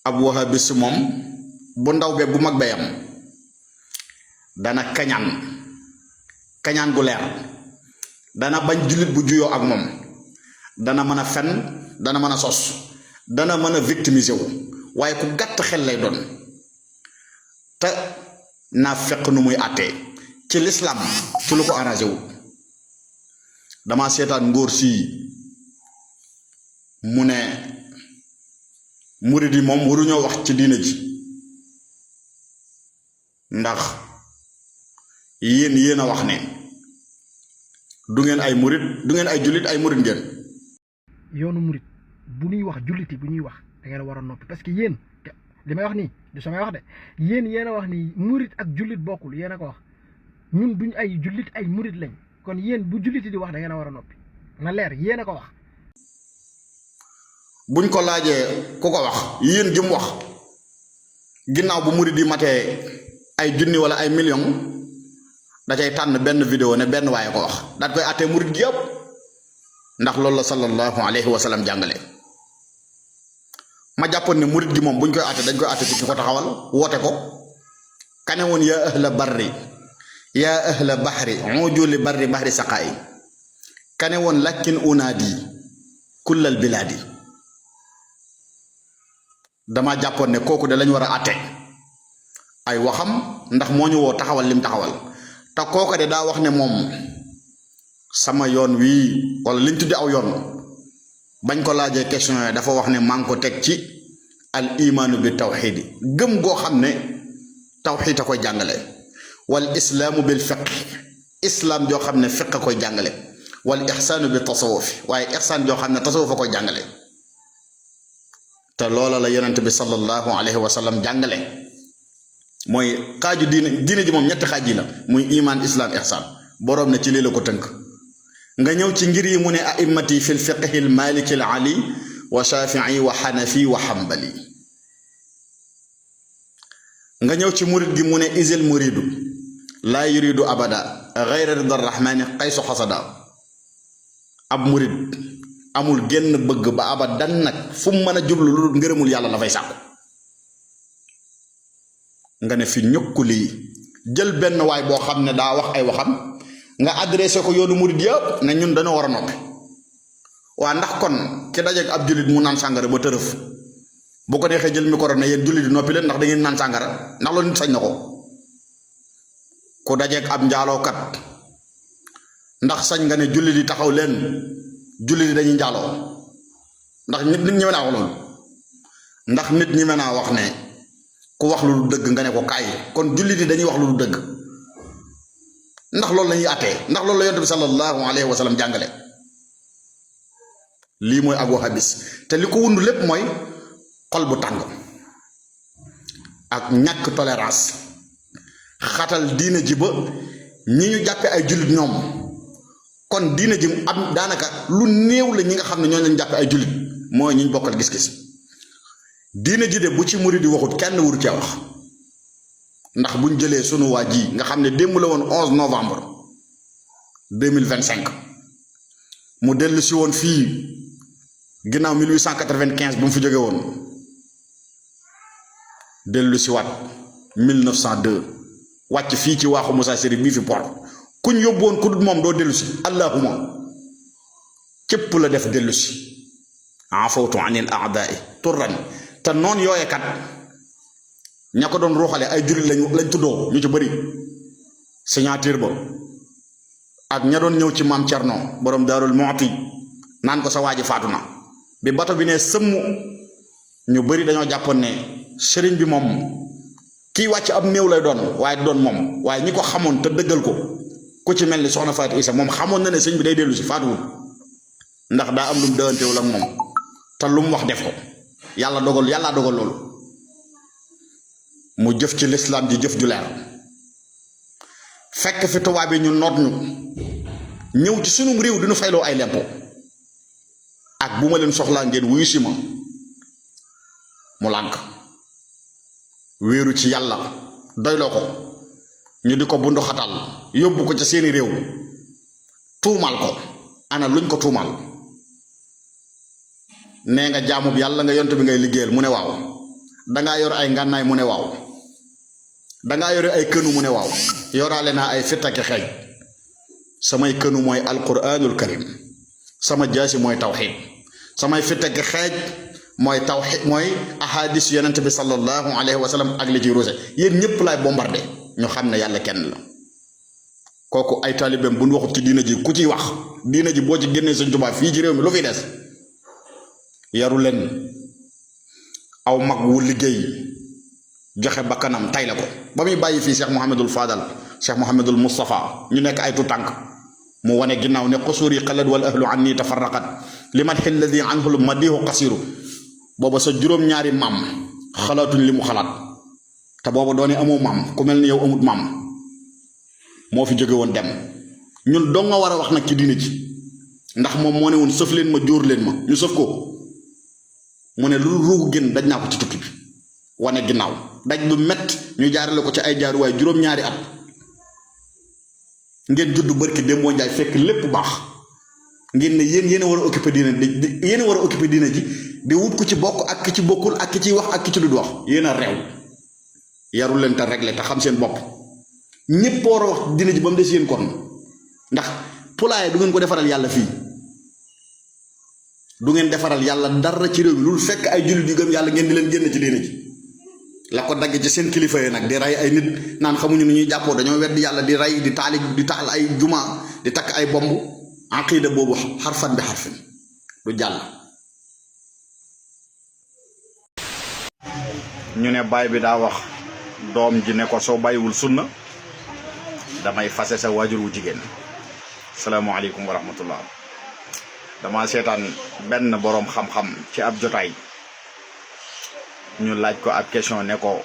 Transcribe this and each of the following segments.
ab wahabis moom bu ndaw be bu mag beyam dana kañaan gu leer, dana bañ jullit bu juyoo ak moom, dana mën a fen, dana mën a sos, dana mën a victimiser wu, waaye ku gàtt xel lay doon. te naa fekk nu muy àttee ci lislaam ci lu ko arrangé wu. dama seetaan ngóor si mu ne murid yi moom waruñoo wax ci diine ji ndax yéen a wax ne du ngeen ay murid, du ngeen ay jullit, ay murid ngeen. yoonu murid bu ñuy wax julliti bu ñuy wax da ngeen war a noppi, parce que yéen li may wax nii du samay wax de, yéen a wax ni murid ak jullit bokkul, yéen a ko wax. ñun duñ ay jullit ay murid lañ, kon yéen bu julliti di wax da ngeen a war a noppi na leer, yéen a ko wax. buñ ko laajee ku ko wax yéen jëm wax ginnaaw bu murid yi matee ay junni wala ay million da cay tànn benn vidéo ne benn waaye ko wax daat koy àttee murid gi yëpp, ndax loolu la sallallahu alayhi wa sallam jàngale. ma jàppoon ne murid gi moom buñ koy àtte dañ koy àtte ci ki ko taxawal woote ko kane woon yaa ahla barri yaa ahla bahri ujuli bahri saqaayi, kane woon lakin unaadi kullal bilaadi. dama jàppoon ne kooku de lañ war a àtte ay waxam ndax moo ñu woo taxawal lim taxawal, te kooku de daa wax ne moom sama yoon wii wala liñ tuddi aw yoon bañ ko laajee question yooyu dafa wax ne maa ngi ko teg ci al imaanu bi tawxiidi, gëm goo xam ne tawxiid a koy jàngale, wal islaamu bil fiq, islaam joo xam ne fiq a koy jàngale, wal ixsaanu bi tasawuf, waaye ixsaan joo xam ne tasawuf a koy jàngale. te loola la yonent bi sallallahu alayhi wa sallam jàngale, mooy xaaju diine ji moom ñetti xaaj yi la, muy iman, islam, ihsan. boroom ne ci lii la ko tënk. nga ñëw ci ngir yi mu ne a'immati fil fiqhi al maliki al ali wa shafii wa xanafi wa xambali. nga ñëw ci murid gi mu ne isil muridu laa yuridu abada gayra rida rahmani xaysu xasada. ab murid amul genn bëgg ba abadan nag fu mu mën a jublu lu dul ngërëmul yàlla la fay sàkku. nga ne fi ñukku lii jël benn waay boo xam ne daa wax ay waxam nga adressé ko yoonu murid yëpp ne ñun dañoo war a noppi. waa ndax kon ki dajeeg ab jullit mu naan sàngara ba tërëf bu ko neexee jël micro ne yéen jullit di noppi leen ndax da ngeen naan sàngara, ndax loolu nit sañ na ko? ku dajeeg ab njaalookat ndax sañ nga ne jullit yi taxaw leen jullit yi dañuy njaaloo? ndax nit ñi mën a wax loolu? ndax nit ñi mën a wax ne ku wax lu du dëgg nga ne ko kaay, kon jullit yi dañuy wax lu du dëgg? ndax loolu la ñuy àttee? ndax loolu la yonent bi sallallahu alayhi wa sallam jàngale? lii mooy ak wahabis, te li ko wund lépp mooy xol bu tàng ak ñàkk tolérance, xatal diine ji ba ñi ñu jàppe ay jullit ñoom, kon diine ji am daanaka lu néew la ñi nga xam ne ñoo leen jàppe ay jullit, mooy ñi ñu bokkal gis-gis. diine ji de bu ci murid di waxut kenn wuru cee wax, ndax buñ jëlee sunu waa ji nga xam ne démb la woon 11 novembre 2025 mu dellu si woon fii ginnaaw 1895 bu mu fi jóge woon, dellu si waat 1902 wàcc fii ci waaxu Moussa Seri bii fi port. kuñ yóbbuwoon ku dul moom doo dellu si, allahuma cëpp la def dellu si. afawtu anil aadaai turran, te noon yooye kat ña ko doon ruuxale ay jullit lañ tuddoo ñu ci bëri. signature ba ak ña doon ñëw ci maam Cerno borom Daarul Muxti naan ko sa waaji faatu na, bi bato bi ne sëmm ñu bëri dañoo jàppoon ne sëriñ bi moom kii wàcc ab néew lay doon waaye doon moom, waaye ñi ko xamoon te dëggal ko ku ci mel ni soxna Fatou Issa moom xamoon na ne sëñ bi day dellu si faatuwul, ndax daa am lu mu dëwantewul ak moom te lu mu wax def ko. yàllaa dogal loolu. mu jëf ci lislaam ji jëf ju leer, fekk fi tubaab yi ñu noot ñu ñëw ci sunum réew dinu fayloo ay lempo, ak bu ma leen soxlaa ngeen wuyu si ma, mu lànk wéeru ci yàlla doyloo ko, ñu di ko bundu xatal yóbbu ko ca seeni réew, tuumal ko. ana luñ ko tuumal? nee nga jaamub yàlla nga yont bi ngay liggéeyal, mu ne waaw. dangaa yor ay ngànnaay mu ne waaw dangaa yore ay kënu mu ne waaw yoraale naa ay fittaki xeej samay kënu mooy alquranul karim sama jaasi mooy tawxid samay fittaki xeej mooy tawxid mooy ahadis yonent bi sallallahu alayhi wa sallam ak li ci rose yéen ñëpp laay bombardé ñu xam ne yàlla kenn la kooku ay taalibeem bu ñu waxut ci diina ji ku ciy wax diina ji boo ci génnee Sëñ Tuubaa fii ci réew mi lu fi des yaru leen aw mag wu liggéey joxe bakkanam tay la ko ba muy bàyyi fii Cheikh Mouhamadul Fadal Cheikh Mouhamadul Moustapha ñu nekk ay tutànk mu wane ginnaaw ne xusuur yi xalat wal ahlu an nii tafarraqat li man xilladi anhul madihu qasiru booba sa juróom-ñaari maam xalaatuñ li mu xalaat te booba doone amoo maam ku mel ni yow amut maam moo fi jóge woon dem ñun dong nga war a wax nag ci diine ji ndax moom moo ne woon sëf leen ma jóor leen ma ñu sëf ko mu ne lu ruugu génn daj naa ko ci tukki bi wane ginnaaw daj lu mett ñu jaarale ko ci ay jaaruwaay juróom-ñaari at ngeen judd barki Demba Njaay fekk lépp baax ngeen ne yéen a war a occupé diine yéen a war a occupé diine ji di wut ku ci bokk ak ki ci bokkul ak ki ciy wax ak ki ci lu wax yéen a réew yarul leen te réglé te xam seen bopp ñépp war a wax diine ji ba mu des yéen kon ndax poulailler du ngeen ko defaral yàlla fii du ngeen defaral yàlla dara ci réew mi loolu fekk ay jullit yu gëm yàlla ngeen di leen génn ci diine ji la ko dagg ci seen kilifa yi nag di rey ay nit naan xamuñu nu ñuy jàppoo dañoo weddi yàlla di rey di taal ay juma di takk ay bomb aqida boobu xarfan bi xarfin du jàll. ñu ne baay bi daa wax doom ji ne ko soo bàyyiwul sunna damay fase sa waajur wu jigéen. salaamaaleykum wa rahmatullah. dama seetaan benn boroom xam-xam ci ab jotaay ñu laaj ko ab question ne ko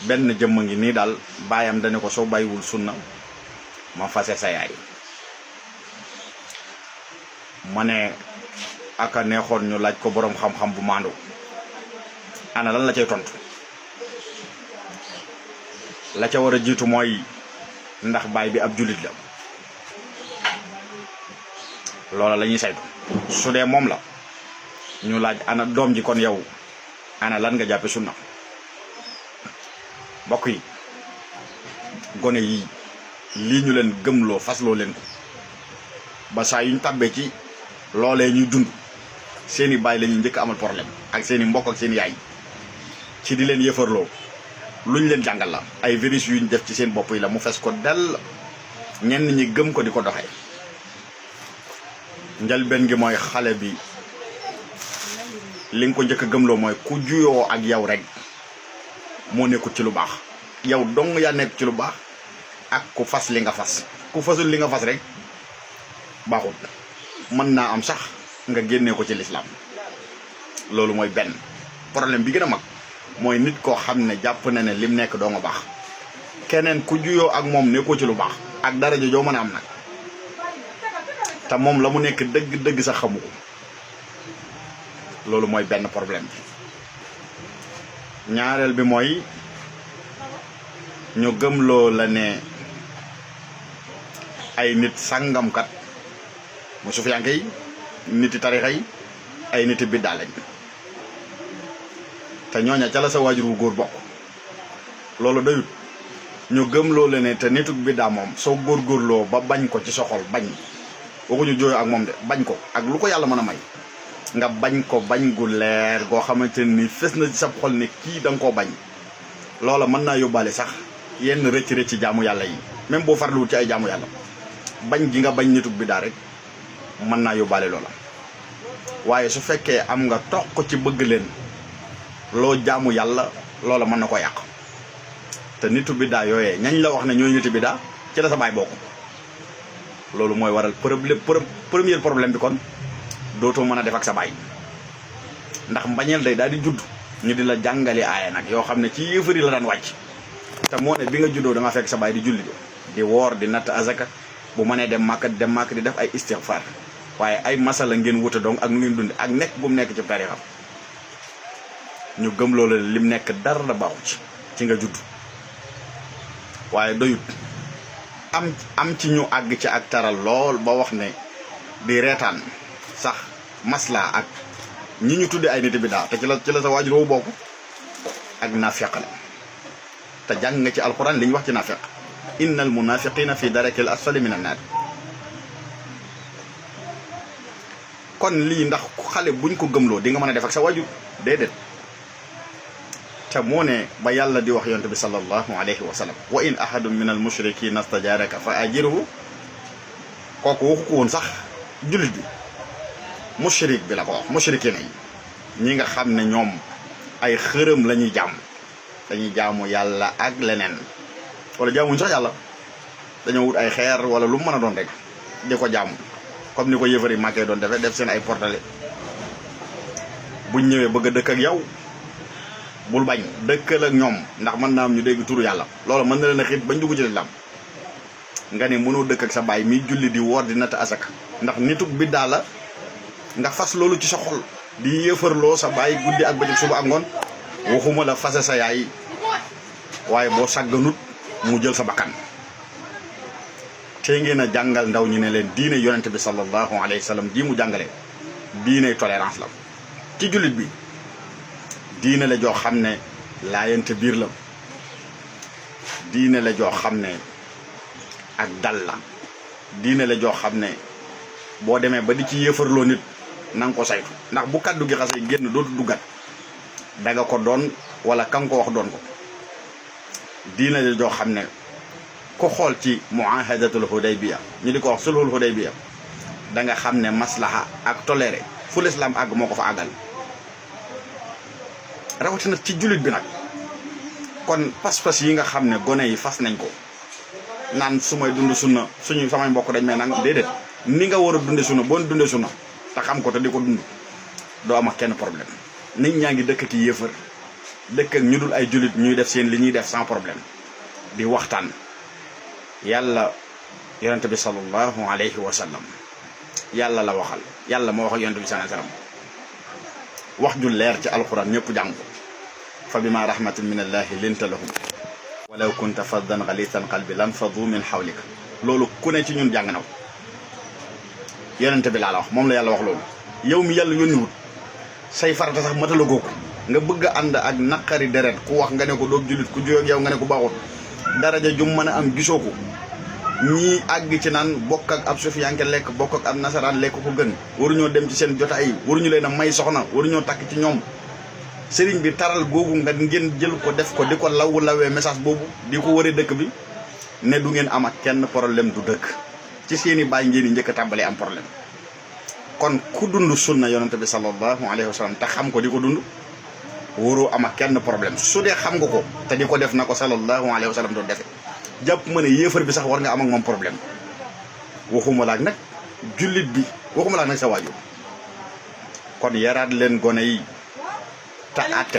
benn jëmm ngi nii daal baayam dane ko soo bàyyiwul sunna ma fase sa yaay. ma ne aka neexoon ñu laaj ko boroom xam-xam bu maandu ana lan la cay tontu la ca war a jiitu mooy ndax baay bi ab jullit la loola la ñuy saytu su dee moom la ñu laaj ana doom ji kon yow ana lan nga jàppe sunna. mbokk yi gone yi lii ñu leen gëmloo fasloo leen ko ba saa yuñ tàbbee ci loolee ñuy dund seeni baay la ñuy njëkk amal problème ak seeni mbokk ak seeni yaay ci di leen yëfarloo luñ leen jàngal la ay virus yuñ def ci seen bopp yi la mu fes ko dell ñenn ñi gëm ko di ko doxee. njëlbeen gi mooy xale bi li nga ko njëkk a gëmloo mooy ku juyoo ak yow rek moo nekkut ci lu baax yow dong yaa nekk ci lu baax ak ku fas li nga fas ku fasul li nga fas rek baaxul mën naa am sax nga génnee ko ci lislaam. loolu mooy benn problème bi gën a mag mooy nit koo xam ne jàpp na ne lim nekk doo nga baax keneen ku juyoo ak moom nekkoo ci lu baax ak daraja joo mën a am nag te moom la mu nekk dëgg-dëgg sax xamu ko. loolu mooy benn problème bi. ñaareel bi mooy ñu gëmloo la ne ay nit sàngamkat mu sufiyanke yi niti tarixa yi ay niti biddaa lañ te ñooña ca la sa waajur wu góor bokk. loolu doyut ñu gëmloo la ne te nituk biddaa moom soo góorgóorloo ba bañ ko ci soxol bañ waxuñu jooyo ak moom de bañ ko ak lu ko yàlla mën a may nga bañ ko bañ gu leer goo xamante ni fes na ci sa xol ne kii da nga koo bañ loola mën naa yóbbaale sax yenn rëcc jaamu yàlla yi même boo farluwul ci ay jaamu yàlla bañ gi nga bañ nitug bi daal rek mën naa yóbbaale loola. waaye su fekkee am nga toq ko ci bëgg leen loo jaamu yàlla loola mën na ko yàq te nitu biddaa yooyee ñañ la wax ne ñooy nitu biddaa ci la sa baay bokk. loolu mooy waral premier problème bi kon dootoo mën a def ak sa baay ndax mbañeel day daal di judd ñu di la jàngale aaya nag yoo xam ne ci yëfari la daan wàcc te moo ne bi nga juddoo da nga fekk sa baay di julli di woor di natt azaka bu mënee dem màkk di def ay istighfar waaye ay masala ngeen wuta donc ak nu ngeen dund ak nekk bu mu nekk ci tarixam ñu gëm loolu lim nekk dara la baaxu ci nga judd. waaye doyut am ci ñu àgg ci ak taral lool ba wax ne di reetaan sax maslaa ak ñi ñu tuddee ay nit bi daa te ci la sa waajur woowu bokk ak naafeq la te jàng nga ci alquran li ñu wax ci naafeq innal munafiqina fi darakil asfali min an naar kon lii ndax xale buñ ko gëmloo di nga mën a def ak sa waajur déedéet te moo ne ba yàlla di wax yonte bi sallallahu alayhi wa sallam wa in ahadun min al mushrikina stajaraka fa ajirhu kooku waxu ko woon sax jullit bi mushrik bi la ko wax mushrikina yi ñi nga xam ne ñoom ay xërëm la ñuy jàmm dañuy jaamu yàlla ak leneen wala jaamuñ sax yàlla dañoo wut ay xeer wala lu mu mën a doon rek di ko jaamu comme ni ko yëfari màkkee doon defee def seen ay portale buñ ñëwee bëgg a dëkk ak yow bul bañ dëkkal ak ñoom ndax mën naa am ñu dégg turu yàlla loolu mën na leen a xiit bañ dugg ci lislaam nga ne mënoo dëkk ak sa baay mi julli di woor di natt asaka ndax nituk biddaa la nga fas loolu ci sa xol di yëfarloo sa baay guddi ak bëccëg suba ak ngoon waxuma la fase sa yaay waaye boo sàgganut mu jël sa bakkan te ngeen a jàngal ndaw ñi ne leen diine yonente bi sallallahu alayhi wa sallam ji mu jàngale diine tolérance la ci jullit bi diine la joo xam ne laayante biir la diine la joo xam ne ak dal la diine la joo xam ne boo demee ba di ci yëfarloo nit na nga ko saytu ndax bu kaddu gi xasee génn dootu duggat da nga ko doon wala kan ko wax doon ko diine la joo xam ne ku xool ci muahadatul hudaybiya ñu di ko wax sulhul hudaybiya da nga xam ne maslaha ak toléré fu l'islam àgg moo ko fa àggal rawatina ci jullit bi nag kon pas-pas yi nga xam ne gone yi fas nañ ko naan su may dund sunna samay mbokk dañ may nang déedéet ni nga war a dunde sunna boo dunde sunna te xam ko te di ko dund doo am ak kenn problème nit ñaa ngi dëkk ki yéefar dëkk ak ñu dul ay jullit ñuy def seen li ñuy def sans problème di waxtaan yàlla yonente bi sallallahu alayhi wa sallam yàlla la waxal yàlla moo wax ak yonente bi sallallahu alayhi wa sallam wax ju leer ci alquran ñëpp jàng ko fa bima rahmatin min allahi linta lahum walaw kunta faddan ghalithal qalbi lan fadu min hawlik loolu ku ne ci ñun jàng na ko yonente bi laa la wax moom la yàlla wax loolu yow mi yàlla yónni wut say farata sax matala gooku nga bëgg a ànd ak naqari deret ku wax nga ne ko doob jullit ku jóge ak yow nga ne ko baaxut daraja jum mën a am gisoo ko ñii àgg ci naan bokk ak ab sufiyanke lekk bokk ak ab nasaraan lekk ko gën waruñoo dem ci seen jotaay yi waruñu leen a may soxna waruñoo takk ci ñoom sëriñ bi taral googu nga ngeen jël ko def ko di ko lawee message boobu di ko wëree dëkk bi ne du ngeen am ak kenn problème du dëkk ci seeni baay ngeen yi njëkk a tàmbalee am problème kon ku dund sunna yonente bi sallallahu alayhi wa sallam te xam ko di ko dund wóoroo am ak kenn problème su dee xam nga ko te di ko def na ko sallallahu alayhi wa sallam doon defe jàpp ma ne yéefar bi sax war nga am ak moom problème waxuma laak nag jullit bi waxuma laak nag sa waajur kon yaraat leen gone yi te àtte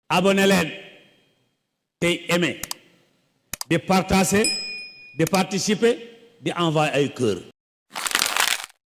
abonné leen tey aimé di partager di participer di envoyer ay cœur